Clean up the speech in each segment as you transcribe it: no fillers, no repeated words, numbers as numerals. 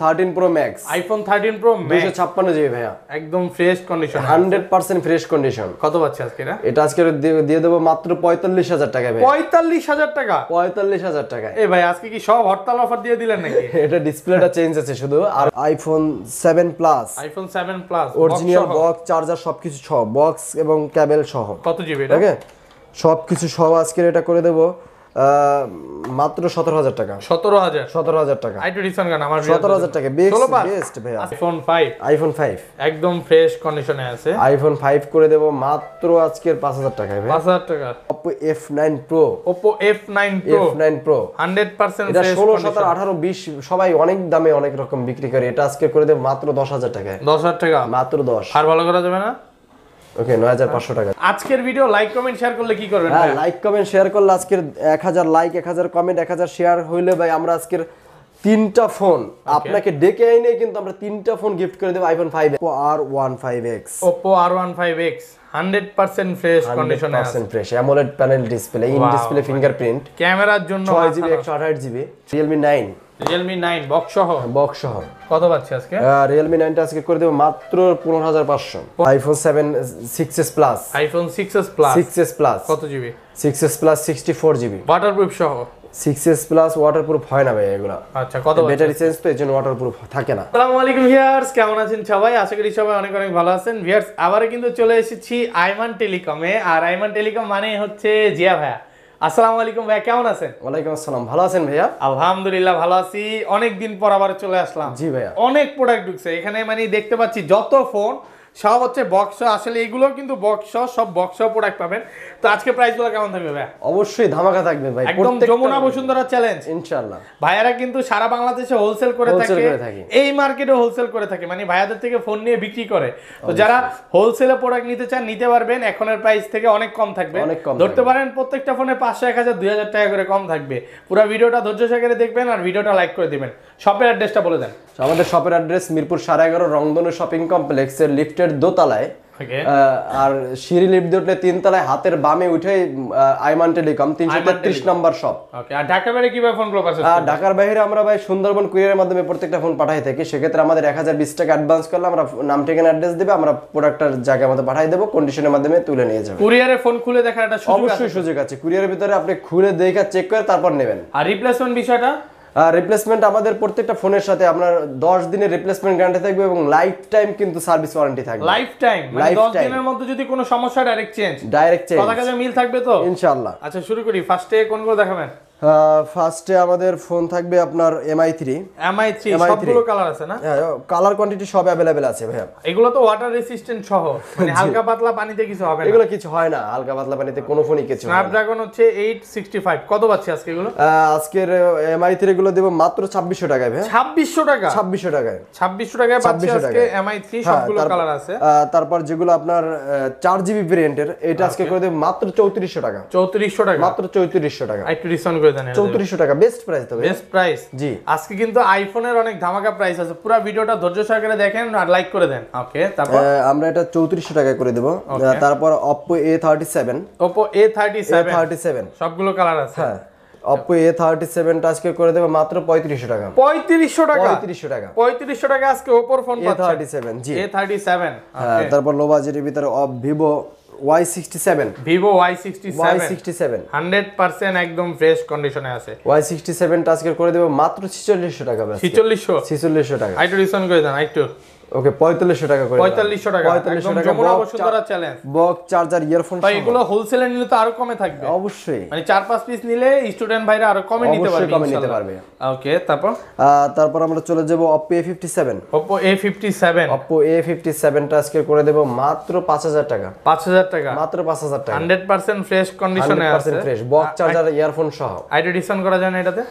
13 Pro Max iPhone 13 Pro Max 256 GB ভাইয়া, একদম fresh condition, 100% fresh condition. কত পাচ্ছে আজকে এটা আজকে দিয়ে দেবো মাত্র 45,000 টাকা ভাই। 45,000 টাকা? 45,000 টাকা। এই ভাই আজকে কি সব হরতাল অফার দিয়ে দিলেন নাকি? এটা ডিসপ্লেটা চেঞ্জ আছে শুধু। আর iPhone 7 plus, iPhone 7 plus original box, charger সবকিছু সহ, বক্স এবং কেবল সহ। কত জিবি এটা? ওকে, সবকিছু সহ আজকে এটা করে দেব মাত্র 17,000 টাকা। 17,000 টাকা। আইটু ডিসকাউন্ট গান আমার 17,000 টাকা বেস্ট ভাই। আইফোন 5 একদম ফ্রেশ কন্ডিশনে আছে। আইফোন 5 করে দেব মাত্র আজকের 5,000 টাকায় ভাই। 5,000 টাকা। Oppo F9 Pro, Oppo F9 Pro 100% এটা ফ্রেশ 16, 17, 18, 20 সবাই অনেক দামে অনেক রকম বিক্রি করে। এটা আজকে করে দেব মাত্র 10,000 টাকায়। 10,000 টাকা মাত্র 10। আর ভালো করা যাবে না? ওকে, 9,500 টাকা। আজকের ভিডিও লাইক কমেন্ট শেয়ার করলে কি করবেন? হ্যাঁ, লাইক কমেন্ট শেয়ার করলে আজকের 1000 লাইক, 1000 কমেন্ট, 1000 শেয়ার হইলে ভাই আমরা আজকের 3টা ফোন আপনাকে ডেকে এনে কিন্তু আমরা 3টা ফোন গিফট করে দেব। IPhone 5 Oppo R15X, Oppo R15X 100% fresh কন্ডিশনে আছে। 100% fresh, AMOLED panel display, in display fingerprint, ক্যামেরার জন্য 6GB 128GB, Realme 9 বক্স সহ কত পাচ্ছে আজকে? Realme 9 টা আজকে করে দেব মাত্র 15,500। IPhone 7 6s plus, iPhone 6s plus কত GB? 6s plus 64GB, waterproof সহ। 6s প্লাস ওয়াটারপ্রুফ হয় না ভাই এগুলা। আচ্ছা, কত ব্যাটারি চেঞ্জ তো এজন্য ওয়াটারপ্রুফ থাকে না। আসসালামু আলাইকুম ভিউয়ার্স, কেমন আছেন সবাই? আশা করি সবাই অনেক অনেক ভালো আছেন। ভিউয়ার্স, আবারো কিন্তু চলে এসেছি আইমান টেলিকমে। আর আইমান টেলিকম মানে হচ্ছে জিয়া ভাইয়া। আসসালামু আলাইকুম ভাইয়া, কেমন আছেন? ওয়ালাইকুম আসসালাম, ভালো আছেন ভাইয়া? আলহামদুলিল্লাহ ভালো আছি। অনেক দিন পর আবার চলে আসলাম। জি ভাইয়া। অনেক প্রোডাক্ট ঢুকছে এখানে, মানে দেখতে পাচ্ছি যত ফোন সব হচ্ছে বক্স। আসলে এগুলো কিন্তু বক্স, সব বক্স প্রোডাক্ট পাবেন। তো আজকে প্রাইসগুলো কেমন থাকবে ভাই? অবশ্যই ধামাকা থাকবে ভাই, একদম যমুনা বসুন্ধরা চ্যালেঞ্জ ইনশাআল্লাহ। ভাইয়ারা কিন্তু সারা বাংলাদেশে হোলসেল করে থাকে, এই মার্কেটে হোলসেল করে থাকে, মানে ভাইয়াদের থেকে ফোন নিয়ে বিক্রি করে। তো যারা হোলসেলে প্রোডাক্ট নিতে চান নিতে পারবেন, এখনের প্রাইস থেকে অনেক কম থাকবে। ধরতে পারেন প্রত্যেকটা ফোনে 500, 1000, 2000 টাকা করে কম থাকবে। পুরো ভিডিওটা ধৈর্য সহকারে দেখবেন আর ভিডিওটা লাইক করে দিবেন। শপের অ্যাড্রেসটা বলে দেন। আমাদের শপের অ্যাড্রেস মিরপুর 11.5 রংধনু শপিং কমপ্লেক্সের লিফটের দোতলায়, আর সিঁড়ি লিফট দিয়ে 3 তলায় হাতের বামে উঠে আইমান টেলিকম 333 নম্বর শপ। ওকে, আর ঢাকার বাইরে কিভাবে ফোন গুলো পাচ্ছেন? ঢাকার বাইরে আমরা ভাই সুন্দরবন কুরিয়ারের মাধ্যমে প্রত্যেকটা ফোন পাঠাই থাকি। সেক্ষেত্রে আমাদের 1020 টাকা অ্যাডভান্স করলে আমরা নাম ঠিকানা অ্যাড্রেস দিবে, আমরা প্রোডাক্টটার জায়গার মধ্যে পাঠিয়ে দেব, কন্ডিশনের মাধ্যমে তুলে নিয়ে যাবেন। কুরিয়ারে ফোন খুলে দেখার একটা সুযোগ আছে? অবশ্যই সুযোগ আছে। কুরিয়ারের ভিতরে আপনি খুলে দেখে চেক করে তারপর নেবেন। আর রিপ্লেসমেন্ট বিষয়টা? রিপ্লেসমেন্ট আমাদের প্রত্যেকটা ফোনের সাথে আপনার 10 দিনের রিপ্লেসমেন্ট গ্যারান্টি থাকবে এবং লাইফ টাইম কিন্তু সার্ভিস ওয়ারেন্টি থাকবে। লাইফ টাইম মানে 10 দিনের মধ্যে যদি কোনো সমস্যা ডাইরেক্ট চেঞ্জ কথা কাজে মিল থাকবে তো ইনশাআল্লাহ। আচ্ছা, শুরু করি। ফার্স্টে কোনগুলো দেখাবেন? ফার্স্টে আমাদের ফোন থাকবে আপনার MI3 সবগুলো কালার আছে না? কালার কোয়ান্টিটি সব अवेलेबल আছে ভাইয়া। এগুলো তো ওয়াটার রেসিস্ট্যান্ট সহ, মানে হালকা পাতলা পানিতে কিছু হবে না। এগুলো কিছু হয় না, হালকা পাতলা পানিতে কোনো ফোনই কিছু হয় না। স্ন্যাপড্রাগন হচ্ছে 865 কত পাচ্ছি আজকে এগুলো? আজকের MI3 গুলো দেব মাত্র 2600 টাকায় ভাইয়া। 2600 টাকা? 2600 টাকায় 2600 টাকায় পাচ্ছি আজকে MI3 সবগুলো কালার আছে। তারপর যেগুলো আপনার 4GB ভেরিয়েন্টের, এটা আজকে করে দেব মাত্র 3400 টাকা। 3400 টাকা? মাত্র 3400 টাকা। একটু ডিসকাউন্ট করে দেন। 3400 টাকা বেস্ট প্রাইস তবে। Best price? জি। আজকে কিন্তু আইফোনের অনেক ধামাকা প্রাইস আছে। পুরো ভিডিওটা ধৈর্য সহকারে দেখেন আর লাইক করে দেন। ওকে, তারপর আমরা এটা 3400 টাকা করে দেব। তারপর Oppo A37 সবগুলো কালার আছে। হ্যাঁ, Oppo A37 টা আজকে করে দেব মাত্র 3500 টাকা। 3500 টাকা? 3500 টাকা। 3500 টাকা আজকে Oppo ফোন পাচ্ছেন। A37 জি। A37 হ্যাঁ, তারপর লো বাজেটের ভিতরে Vivo Y67 100% একদম ফ্রেশ কন্ডিশনে আছে। Y67 টা আজকে করে দেব মাত্র 4600 টাকা। 4600 টাকা। আইটু ডিসকাউন্ট করে দেন আইটু। ওকে, 4500 টাকা করে। 4500 টাকা। 4500 টাকা Jamuna Bashundhara challenge. Box, charger, earphone ভাই এগুলো হোলসেলে নিলে তো আরো কমে থাকবে। অবশ্যই, মানে 4-5 পিস নিলে স্টুডেন্ট ভাইরা আরো কমে নিতে পারবে। ওকে, তারপর আমরা চলে যাব Oppo A57 টা আজকে করে দেব মাত্র 5000 টাকা। 5000 টাকা? মাত্র 5000 টাকা। 100% ফ্রেশ কন্ডিশনে আছে। 100% ফ্রেশ, বক্স, চার্জার, ইয়ারফোন সহ। আইডি ডিসকাউন্ট করা যায় না এটাতে?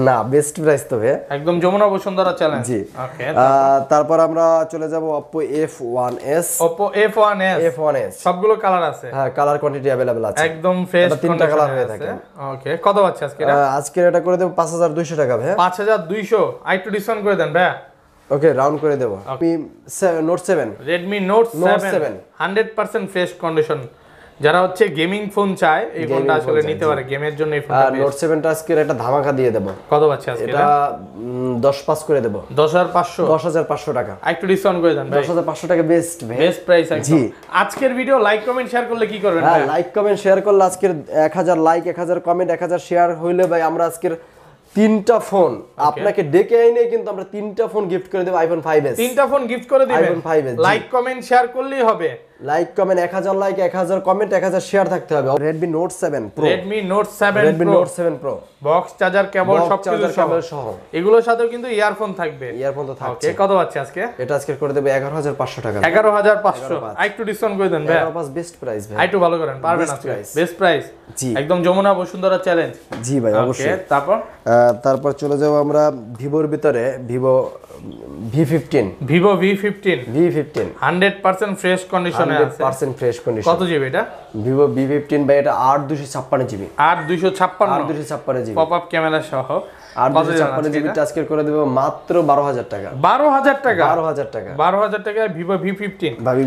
না, বেস্ট প্রাইস তবে একদম যমুনা বসুন্ধরা চ্যালেঞ্জ। জি। ওকে, তারপর আমরা চলে যাব Oppo F1s সবগুলো কালার আছে। হ্যাঁ, কালার কোয়ান্টিটি अवेलेबल আছে। একদম ফ্রেশ, 3টা কালার হয়ে থাকে। ওকে, কত পাচ্ছি আজকে এটা? আজকে এটা করে দেব 5200 টাকা ভাই। 5200? আইটু ডিসকাউন্ট করে দেন ভাই। ওকে, রাউন্ড করে দেব। আমি Note 7 Redmi Note 7 100% fresh condition. যারা হচ্ছে গেমিং ফোন চায় এই ফোনটা আসলে নিতে পারে, গেমের জন্য এই ফোনটা। নোট 7টা আজকের একটা ধামাকা দিয়ে দেব। কত পাচ্ছি আজকে এটা 10 করে দেব। 10500 টাকা। একটু ডিসকাউন্ট করে দেন ভাই। 10500 টাকা বেস্ট প্রাইস একদম। আজকের ভিডিও লাইক কমেন্ট শেয়ার করলে কি করবেন ভাই? লাইক কমেন্ট শেয়ার করলে আজকের 1000 লাইক 1000 কমেন্ট 1000 শেয়ার হইলে ভাই আমরা আজকের 3টা ফোন আপনাকে ডেকে এনে কিন্তু আমরা 3টা ফোন গিফট করে দেব আইফোন 5s। 3টা ফোন গিফট করে দিবেন iPhone 5s। Like comment share করলেই হবে। Like comment 1000 like 1000 comment 1000 share থাকতে হবে। Redmi Note 7 Pro। Redmi Note 7 Redmi Pro। Note 7 Pro box charger cable সবকিছু সহ। এগুলোর সাথেও কিন্তু ইয়ারফোন থাকবে। ইয়ারফোন তো থাকছে। ওকে, কত পাচ্ছি আজকে? এটা আজকে করে দেব 11500 টাকা। 11500। একটু ডিসকাউন্ট করে দেন ভাই। 115 বেস্ট প্রাইস ভাই। একটু ভালো করেন, পারবেন আজকে। Best price. জি। একদম যমুনা বসুন্ধরা চ্যালেঞ্জ। জি ভাই অবশ্যই। তারপর চলে যাব আমরা ভিভোর ভিতরে Vivo V15। Vivo V15 100% fresh কন্ডিশনে আছে। 100% ফ্রেশ কন্ডিশন। কত জিবি এটা? Vivo V15 ভাই এটা 8256 জিবি। 8256 জিবি। পপআপ ক্যামেরা সহ। 8256 জিবি আজকে করে দেব মাত্র 12000 টাকা। 12000 টাকা? 12000 টাকা। 12000 টাকায় Vivo V15। ভাবি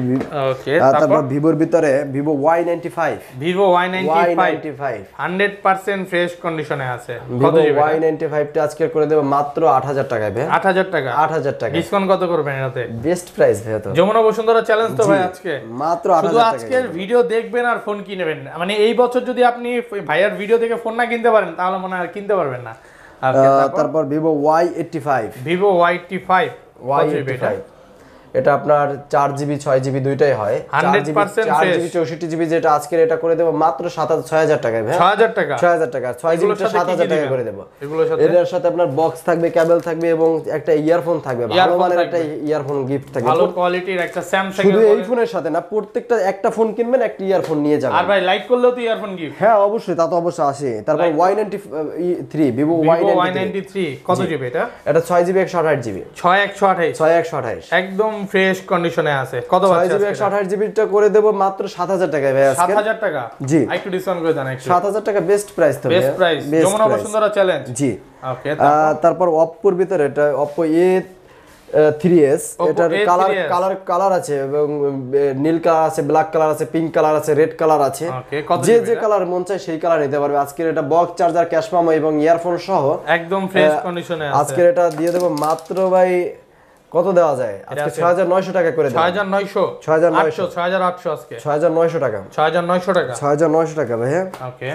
ওকে, তারপর ভিভোর ভিতরে Vivo Y95। Vivo Y95 100% fresh কন্ডিশনে আছে। কত Vivo জিবি? Y95 টা আজকে করে দেব মাত্র 8000 টাকায় ভাই। 8000 টাকা? 8000 টাকা। ডিসকাউন্ট কত করবেন এটাতে? বেস্ট প্রাইস ভাই তো। যমুনা বসুন্ধরা চ্যালেঞ্জ তো ভাই আজকে মাত্র 8000 শুধু টাকা। আজকের ভিডিও দেখবেন আর ফোন কিনবেন। মানে এই বছর যদি আপনি ভাইয়ার ভিডিও দেখে ফোন না কিনতে পারেন তাহলে মনে হয় আর কিনতে পারবেন না। তারপর Vivo Y85। Vivo Y85 এটা আপনার 4GB 6GB দুইটাই হয়। 100% 4GB 64GB যেটা আজকের এটা করে দেব মাত্র 6000 টাকায় ভাই। 6000 টাকা? 6000 টাকা। 6GB টা 7000 টাকা করে দেব। এগুলোর সাথে এর সাথে আপনার বক্স থাকবে, কেবল থাকবে এবং একটা ইয়ারফোন থাকবে। ভালো মানের একটা ইয়ারফোন গিফট থাকবে। ভালো কোয়ালিটির একটা স্যামসাং শুধু এই ফোনের সাথে না, প্রত্যেকটা একটা ফোন কিনবেন একটা ইয়ারফোন নিয়ে যাবেন। আর ভাই লাইক করলেও তো ইয়ারফোন গিফট। হ্যাঁ অবশ্যই, তা তো অবশ্যই আসে। তারপর Y93 Vivo Y93 কত জিবি এটা? এটা 6GB 128GB। 6128 একদম ফ্রেশ কন্ডিশনে আছে। কত পাচ্ছি? 6GB 128GB টা করে দেব মাত্র 7000 টাকায় ভাই আজকে। 7000 টাকা? জি। একটু ডিসকাউন্ট করে দেন একটু। 7000 টাকা বেস্ট প্রাইস তো। Best price Jamuna Bashundhara challenge. জি। ওকে, তারপর Oppo এর ভিতরে এটা Oppo A3s। এটার কালার আছে এবং নীল কালার আছে, ব্ল্যাক কালার আছে, পিঙ্ক কালার আছে, রেড কালার আছে। যে কালার মন চায় সেই কালার নিতে পারবে। আজকের এটা বক্স চার্জার, ক্যাশ মেমো এবং ইয়ারফোন সহ একদম ফ্রেশ কন্ডিশনে আছে। আজকের এটা দিয়ে দেব মাত্র ভাই কত দেওয়া যায় আজকে? 6900 টাকা করে দেব। 6900 আজকে 6900 টাকা। 6900 টাকা ভাই। ওকে,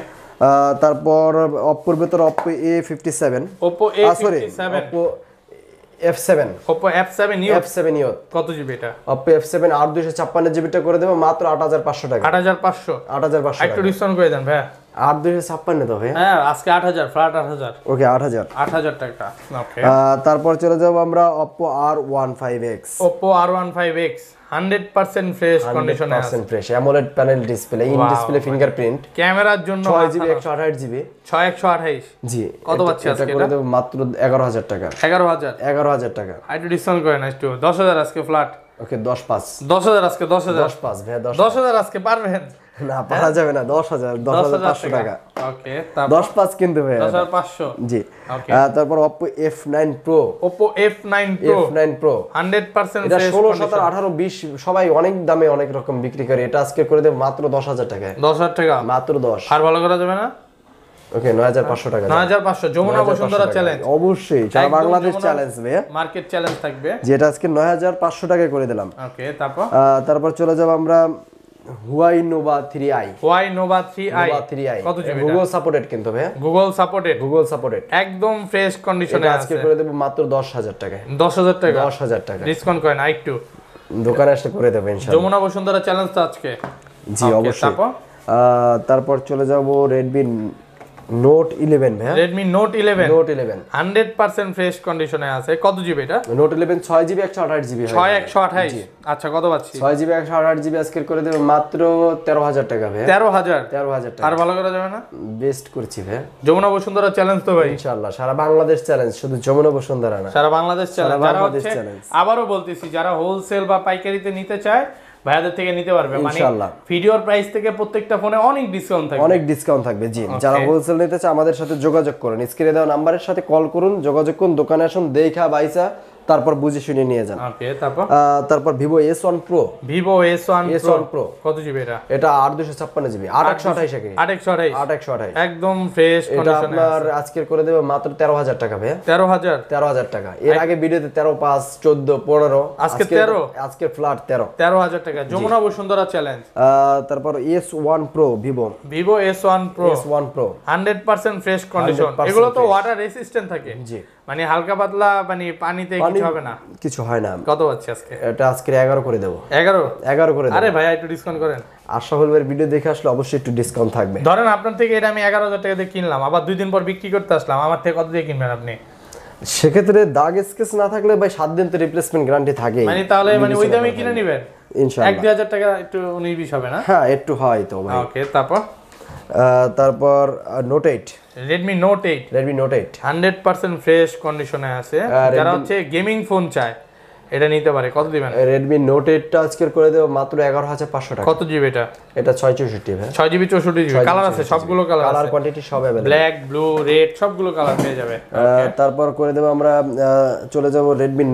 তারপর Oppo এর ভিতর Oppo A57। Oppo A57 Oppo F7 Neo। কত জিবি এটা? Oppo F7 8256GB টা করে দেব মাত্র 8500 টাকা। 8500 একটু ডিসকাউন্ট করে দেন ভাই। 8256 তো ভাই। হ্যাঁ আজকে 8000 ফ্ল্যাট 8000। ওকে 8000 টাকা। ওকে, তারপর চলে যাব আমরা Oppo R15X। Oppo R15X 100% fresh কন্ডিশনে আছে। 100% fresh AMOLED panel display, in display fingerprint, ক্যামেরার জন্য 6GB 128GB। 6128 জি। কত পাচ্ছি আজকে? এটা করে দেব মাত্র 11000 টাকা। 11000 টাকা। একটু ডিসকাউন্ট করেন একটু। 10000 আজকে ফ্ল্যাট। ওকে 10,500 10000 আজকে 10000 ভাই। 10000 আজকে পারবেন না, পারা যাবে না। 10500 টাকা। ওকে, 10,500 কিন্তু ভাই। 10500 জি। তারপর Oppo F9 Pro। Oppo F9 Pro 100% এটা ফ্রেশ 16 17 18 20 সবাই অনেক দামে অনেক রকম বিক্রি করে। এটা আজকে করে দেব মাত্র 10000 টাকায়। 10000 টাকা মাত্র 10। আর ভালো করা যাবে না? ওকে 9500 টাকা। 9500 যমুনা বসুন্ধরা চ্যালেঞ্জ। অবশ্যই সারা বাংলাদেশ চ্যালেঞ্জ ভাই। মার্কেট চ্যালেঞ্জ থাকবে, যেটা আজকে 9500 টাকায় করে দিলাম। ওকে, তারপর চলে যাব আমরা Huawei Nova 3i। কত জিবি? গুগল সাপোর্টেড কিন্তু ভাই। গুগল সাপোর্টেড একদম ফ্রেশ কন্ডিশনে আছে। আজকে করে দেব মাত্র 10000 টাকায়। 10000 টাকা। 10000 টাকা ডিসকাউন্ট ডিসকাউন্ট করেন একটু। দোকানে আসলে করে দেব ইনশাআল্লাহ। যমুনা বসুন্ধরা চ্যালেঞ্জ তো আজকে। জি অবশ্যই। তারপর চলে যাব Redmi Note 11 ভাই। Redmi Note 11 100% ফ্রেশ কন্ডিশনে আছে। কত জিবি এটা? Note 11 6GB 128GB হয়। 6128 আচ্ছা, কত পাচ্ছি? 6GB 128GB আজকে করে দেব মাত্র 13000 টাকা ভাই। 13000 টাকা। আর ভালো করা যাবে না? বেস্ট করছি ভাই। যমুনা বসুন্ধরা চ্যালেঞ্জ তো ভাই ইনশাআল্লাহ সারা বাংলাদেশ চ্যালেঞ্জ, শুধু যমুনা বসুন্ধরা না, সারা বাংলাদেশ চ্যালেঞ্জ। যারা বাংলাদেশ হচ্ছে চ্যালেঞ্জ। আবারও বলতেছি, যারা হোলসেল বা পাইকারিতে নিতে চায় ভাইয়াদের থেকে নিতে পারবে। মানে ইনশাআল্লাহ ভিডিওর প্রাইস থেকে প্রত্যেকটা ফোনে অনেক ডিসকাউন্ট থাকবে। অনেক ডিসকাউন্ট থাকবে। জি, যারা হোলসেল নিতে চায় আমাদের সাথে যোগাযোগ করুন। স্ক্রিনে দেওয়া নাম্বারের সাথে কল করুন, যোগাযোগ করুন, দোকানে আসুন, দেখা বাইসা তারপর বুঝে শুনে নিয়ে যান। ওকে, তারপর Vivo S1 Pro। Vivo S1 Pro কত জিবি এটা? এটা 8 256 জিবি, 8128 এর 8128 একদম ফ্রেশ কন্ডিশনে আছে। এটা আপনার আজকের করে দেব মাত্র 13000 টাকা ভাই। 13000 টাকা। এর আগে ভিডিওতে 13 5 14 15, আজকে ফ্ল্যাট 13000 টাকা। যমুনা বসুন্ধরা চ্যালেঞ্জ। তারপর S1 Pro Vivo S1 Pro 100% fresh condition. এগুলো তো ওয়াটার রেসিস্ট্যান্ট থাকে। জি, মানে হালকা পাতলা, মানে পানিতে কিছু হবে না, কিছু হয় না। কত হচ্ছে আজকে? এটা আজকে 11 করে দেব। 11 করে দেব। আরে ভাই একটু ডিসকাউন্ট করেন। আশরাফুল ভাইয়ের ভিডিও দেখে আসলে অবশ্যই একটু ডিসকাউন্ট থাকবে। ধরেন আপনার থেকে এটা আমি 11000 টাকা দিয়ে কিনলাম, আবার 2 দিন পর বিক্রি করতে আসলাম, আমার থেকে কত দিয়ে কিনবেন আপনি? সেক্ষেত্রে দাগ স্কেচ না থাকলে ভাই 7 দিন তো রিপ্লেসমেন্ট গ্যারান্টি থাকে। মানে তাহলে মানে ওই দামে কিনে নেবেন ইনশাআল্লাহ। 1-2000 টাকা একটু 19-20 হবে না? হ্যাঁ, একটু হয় তো ভাই। ওকে, তারপর Note 8 Redmi Note 8 100% ফ্রেশ কন্ডিশনে আছে। যারা হচ্ছে গেমিং ফোন চায় এটা নিতে পারে। কত দিবেন? Redmi Note 8 টা আজকের করে দেব মাত্র 11500 টাকা। কত জিবি এটা? এটা 664 ভাই। 6GB 64GB কালার আছে, সবগুলো কালার আছে। কালার কোয়ান্টিটি সব अवेलेबल। ব্ল্যাক, ব্লু, রেড সবগুলো কালার পেয়ে যাবে। তারপর করে দেব আমরা চলে যাব Redmi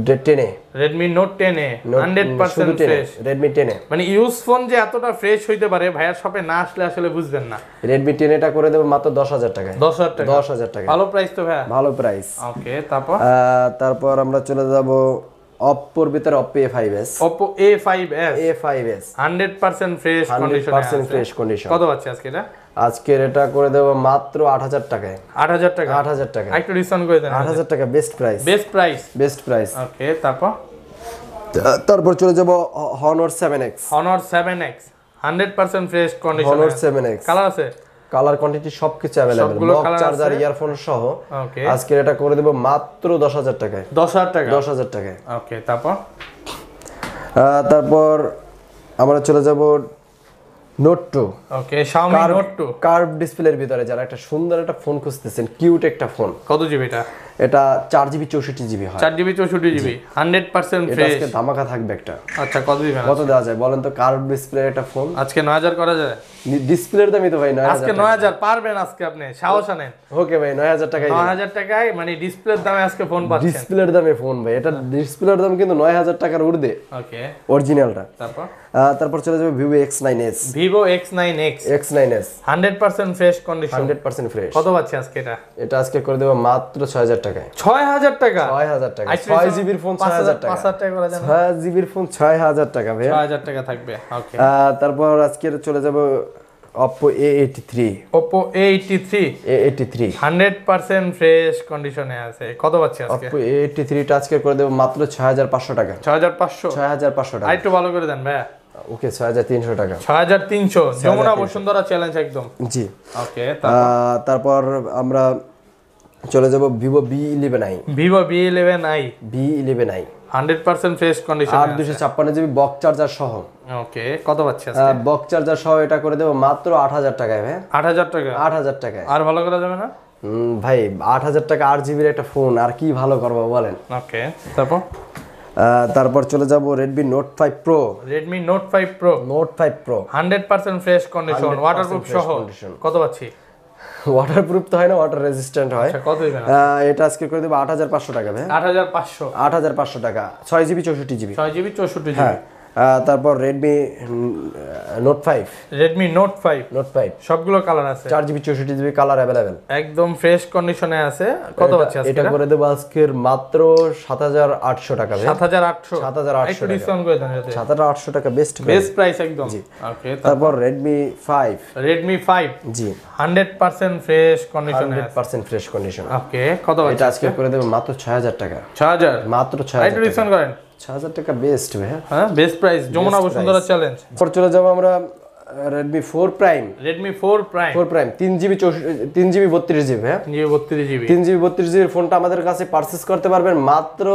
10A। Redmi Note 10A 100% fresh. Redmi 10A মানে ইউজ ফোন যে এতটা ফ্রেশ হইতে পারে ভাইয়ার শপে না আসলে আসলে বুঝবেন না। Redmi 10A টা করে দেব মাত্র 10000 টাকায়। 10000 টাকা ভালো প্রাইস তো ভাইয়া। ভালো প্রাইস। ওকে, তারপর আমরা চলে যাব Oppoর ভিতরে Oppo A5s। Oppo A5s 100% fresh condition. 100% fresh condition. কত আছে আজকে এটা? আজকের এটা করে দেব মাত্র 8000 টাকায়। 8000 টাকা। একটু ডিসকাউন্ট করে দেন। 8000 টাকা বেস্ট প্রাইস। ওকে, তারপর চলে যাব Honor 7X 100% fresh condition. Honor 7X colour আছে, কালার কোয়ান্টিটি সবকিছু अवेलेबल, বক্স চার্জার, ইয়ারফোন সহ। ওকে, আজকে এটা করে দেব মাত্র 10000 টাকায়। 10000 টাকায়। ওকে, তারপর আমরা চলে যাব Note 2। ওকে, Xiaomi Note 2 কার্ভ ডিসপ্লের ভিতরে যারা একটা সুন্দর একটা ফোন খুঁজতেছেন, কিউট একটা ফোন। কত জিবি এটা? এটা 4GB 64GB হয়। 4GB 64GB 100% fresh. আজকে ধামাকা থাকবে একটা। আচ্ছা, কত দিবেন? কত দেওয়া যায় বলেন তো? কার্ভ ডিসপ্লে একটা ফোন আজকে 9000 করা যায়? ডিসপ্লের দামই তো ভাই 9000। আজকে 9000 পারবেন আজকে আপনি? সাহস আনেন। ওকে ভাই, 9000 টাকায় 9000 টাকায় মানে ডিসপ্লের দামে আজকে ফোন পাচ্ছেন। ডিসপ্লের দামে ফোন ভাই, এটা ডিসপ্লের দাম কিন্তু 9000 টাকার ঊর্ধ্বে। ওকে, অরিজিনালটা। তারপর চলে যাবে Vivo X9s। Vivo X9s 100% fresh condition. 100% fresh. কত পাচ্ছি আজকে এটা? এটা আজকে করে দেব মাত্র 6000 টাকায়। 6000 টাকা? 6000 টাকা। 6GB এর ফোন 6000 টাকা। 5000 টাকা করা যায় না? 6GB এর ফোন 6000 টাকা ভাই। 6000 টাকা থাকবে। ওকে, তারপর আজকে চলে যাব Oppo A83 100% ফ্রেশ কন্ডিশনে আছে। কত পাচ্ছি আজকে? Oppo A83 টা আজকে করে দেব মাত্র 6500 টাকা। 6500 টাকা। আরেকটু ভালো করে দেন ভাই। ওকে, 6300 টাকা। 6300 যমুনা বসুন্ধরা চ্যালেঞ্জ একদম। জি। ওকে, তারপর আমরা চলে যাব Vivo B11i। Vivo B11i 100% fresh condition. 8256GB box charger সহ। ওকে, কত পাচ্ছি আজকে? বক্স চার্জার সহ এটা করে দেব মাত্র 8000 টাকায় ভাই। 8000 টাকা? 8000 টাকায়। আর ভালো করা যাবে না? ভাই 8000 টাকা 8GB এর একটা ফোন, আর কি ভালো করব বলেন? ওকে, তারপর চলে যাব Redmi Note 5 Pro। Note 5 Pro 100% fresh condition, waterproof সহ। কত পাচ্ছি? ওয়াটারপ্রুফ তো হয় না, ওয়াটার রেজিস্ট্যান্ট হয়। আচ্ছা, কত দিবেন? এটা আজকে করে দেব 8500 টাকা ভাই। 8500 টাকা। 6GB 64GB। হ্যাঁ। তারপর Redmi Note 5 সবগুলো কালার আছে। 4GB 64GB colour available. একদম ফ্রেশ কন্ডিশনে আছে। কত পাচ্ছি আজকে? এটা করে দেব আজকের মাত্র 7800 টাকা ভাই। 7800 একটু ডিসকাউন্ট করে দেন। 7800 টাকা বেস্ট প্রাইস একদম। ওকে, তারপর Redmi 5 জি 100% ফ্রেশ কন্ডিশনে আছে। 100% ফ্রেশ কন্ডিশন। ওকে, কত পাচ্ছি? এটা আজকে করে দেব মাত্র 6000 টাকা। 6000 মাত্র 6000 একটু ডিসকাউন্ট করেন। 6000 টাকা বেস্ট ভাই। হ্যাঁ, best price Jamuna Bashundhara challenge. পর চলে যাব আমরা Redmi 4 Prime 3GB 32GB হ্যাঁ 3GB 32GB এর ফোনটা আমাদের কাছে পারচেজ করতে পারবেন মাত্র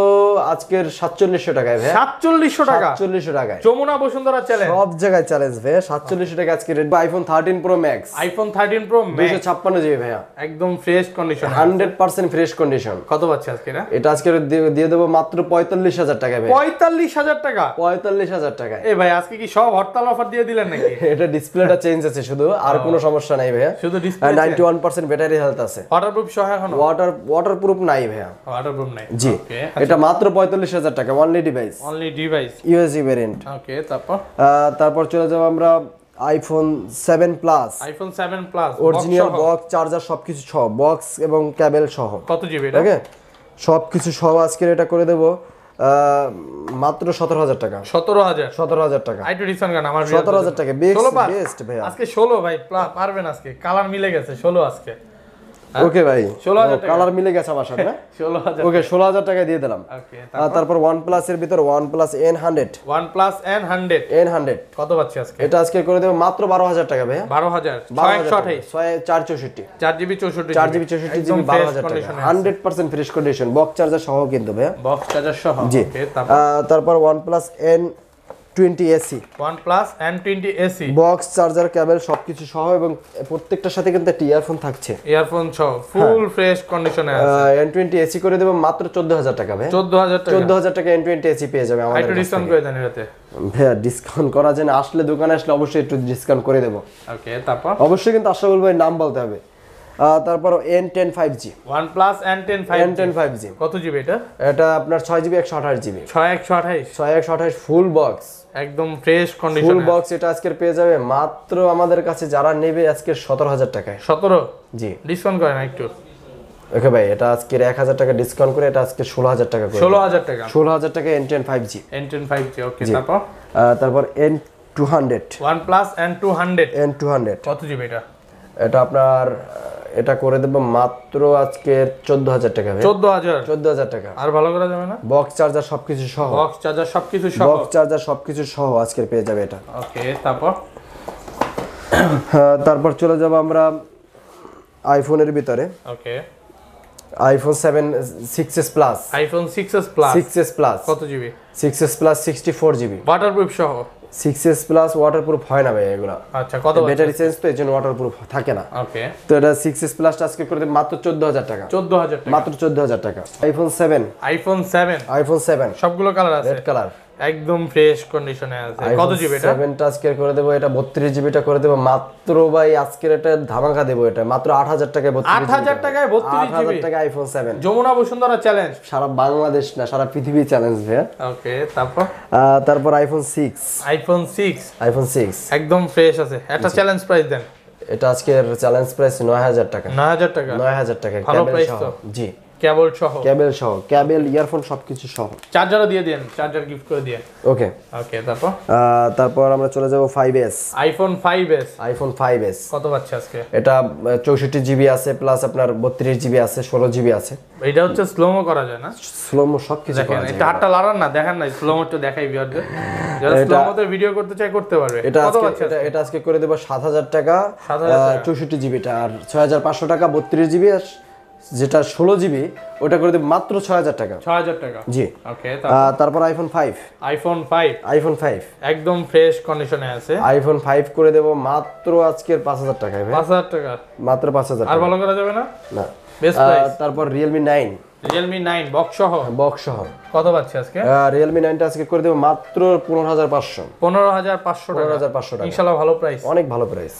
আজকের 4700 টাকায় ভাই। 4700 টাকায় যমুনা বসুন্ধরা চ্যালেঞ্জ, সব জায়গায় চ্যালেঞ্জ ভাই। 4700 টাকা আজকে Redmi iPhone 13 Pro Max 256GB ভাই, একদম ফ্রেশ কন্ডিশন, 100% ফ্রেশ কন্ডিশন। কত পাচ্ছে আজকে এটা? এটা আজকে দিয়ে দেব মাত্র 45000 টাকায় ভাই। 45000 টাকা? 45000 টাকায়। এই ভাই আজকে কি সব হরতাল অফার দিয়ে দিলেন নাকি? এটা ডিসপ্লেটা চেঞ্জ আছে শুধু, আর কোনো সমস্যা নাই ভাইয়া। শুধু ডিসপ্লে 91% ব্যাটারি হেলথ আছে। ওয়াটারপ্রুফ সহ এখন? ওয়াটারপ্রুফ নাই ভাইয়া। ওয়াটারপ্রুফ নাই, জি। এটা মাত্র 45,000 টাকা, অনলি ডিভাইস ইউএসবি ভেরিয়েন্ট। ওকে, তারপর চলে যাব আমরা iPhone 7 plus. IPhone 7 plus original box, charger সবকিছু সহ, বক্স এবং কেবল সহ। কত জিবি এটা? ওকে, সবকিছু সহ আজকে এটা করে দেব মাত্র 17,000 টাকা। 17,000 টাকা। আইটু ডিসকাউন্ট গান আমার 17,000 টাকা বেস্ট ভাইয়া। আজকে 16 ভাই পারবেন আজকে, কালার মিলে গেছে 16 আজকে। ওকে ভাই, 16,000 টাকা কালার মিলে গেছে আমার সাথে না? 16,000। ওকে, 16,000 টাকা দিয়ে দিলাম। ওকে, তারপর OnePlus এর ভিতর OnePlus N100। OnePlus N100 কত পাচ্ছি আজকে? এটা আজকে করে দেব মাত্র 12,000 টাকা ভাইয়া। 12,000 464 4GB 64GB 12,000 টাকা। 100% ফ্রেশ কন্ডিশন, বক্স চার্জার সহ কিন্তু ভাইয়া। বক্স চার্জার সহ। জি। তারপর OnePlus N20 AC। OnePlus N20 AC box charger cable সবকিছু সহ, এবং প্রত্যেকটার সাথে কিন্তু একটা ইয়ারফোন থাকছে। ইয়ারফোন সহ ফুল ফ্রেশ কন্ডিশনে আছে। N20 AC করে দেব মাত্র 14,000 টাকা ভাই। 14,000 টাকা N20 AC পেয়ে যাবে আমাদের কাছে। একটু ডিসকাউন্ট করে দেন এটাতে ভাইয়া। ডিসকাউন্ট করা যায় না, আসলে দোকানে আসলে অবশ্যই একটু ডিসকাউন্ট করে দেব। ওকে, তারপর অবশ্যই কিন্তু আশরাফুল ভাই নাম বলতে হবে। তারপর N10 5G। OnePlus N10 5G কত জিবি এটা? এটা আপনার 6GB 128GB 6 ফুল বক্স, একদম ফ্রেশ কন্ডিশন। ফুল বক্স এটা আজকে পেয়ে যাবে মাত্র আমাদের কাছে যারা নেবে আজকে 17,000 টাকায়। 17? জি। ডিসকাউন্ট করেন একটু। ওকে ভাই, এটা আজকে 1,000 টাকা ডিসকাউন্ট করে এটা আজকে 16,000 টাকা করে। 16,000 টাকা N10 5G। ওকে, তারপর N200। OnePlus N200 কত জিবি এটা? এটা আপনার এটা করে দেব মাত্র আজকে 14,000 টাকা ভাই। 14,000 টাকা। আর ভালো করা যাবে না? বক্স চার্জার সবকিছু সহ। আজকে পেয়ে যাবে এটা। ওকে, তারপর চলে যাব আমরা আইফোনের ভিতরে। Okay, iPhone 7 6s plus. IPhone 6s plus কত GB? 6s plus 64GB waterproof সহ। 6s প্লাস ওয়াটারপ্রুফ হয় না ভাই এগুলা। আচ্ছা, কত? ব্যাটারি চেঞ্জ তো এজন্য ওয়াটারপ্রুফ থাকে না। ওকে, তো এটা 6s প্লাস আজকে করে দেব মাত্র 14,000 টাকা। 14,000 টাকা, মাত্র 14,000 টাকা। আইফোন 7 সবগুলো কালার আছে, রেড কালার, একদম ফ্রেশ কন্ডিশনে আছে। কত জিবি এটা? 7 টা আজকে করে দেব এটা 32GB টা করে দেব মাত্র ভাই। আজকের এটা ধামাকা দেব, এটা মাত্র 8,000 টাকায় 8,000 টাকায় 32GB 8,000 টাকা আইফোন 7। যমুনা বসুন্ধরা চ্যালেঞ্জ, সারা বাংলাদেশ না সারা পৃথিবী চ্যালেঞ্জ ভাই। ওকে, তারপর আইফোন 6 একদম ফ্রেশ আছে। একটা চ্যালেঞ্জ প্রাইস দেন। এটা আজকের চ্যালেঞ্জ প্রাইস 9,000 টাকা। 9,000 টাকা ভালো প্রাইস তো। জি, কেবল সহ কেবল ইয়ারফোন সবকিছু সহ। চার্জারও দিয়ে দেন, চার্জার গিফট করে দিয়ে। ওকে, তারপর আমরা চলে যাব 5s। আইফোন 5s কত পাচ্ছে আজকে? এটা 64GB আছে, প্লাস আপনার 32GB আছে, 16GB আছে। এটা হচ্ছে স্লোমো করা যায় না? স্লোমো সবকিছু করা যায়। এটা হাতটা লাড়ান না, দেখেন না স্লোমোটা দেখাই ভিউয়ারদের, যারা স্লোমোতে ভিডিও করতে চায় করতে পারবে। এটা আজকে করে দেব 7,000 টাকা 64GB টা, আর 6,500 টাকা 32GB, যেটা 16GB ওটা করে দেব মাত্র 6,000 টাকা। জি। ওকে, তারপর আইফোন 5 একদম ফ্রেশ কন্ডিশনে আছে। আইফোন 5 করে দেব মাত্র আজকের 5,000 টাকায় ভাই। 5,000 টাকা, মাত্র 5,000 টাকা। আর ভালো করা যাবে না? না, বেস্ট প্রাইস। তারপর Realme 9 বক্স সহ কত পাচ্ছে আজকে? Realme 9 টা আজকে করে দেব মাত্র 15,500 টাকা। ইনশাআল্লাহ ভালো প্রাইস, অনেক ভালো প্রাইস।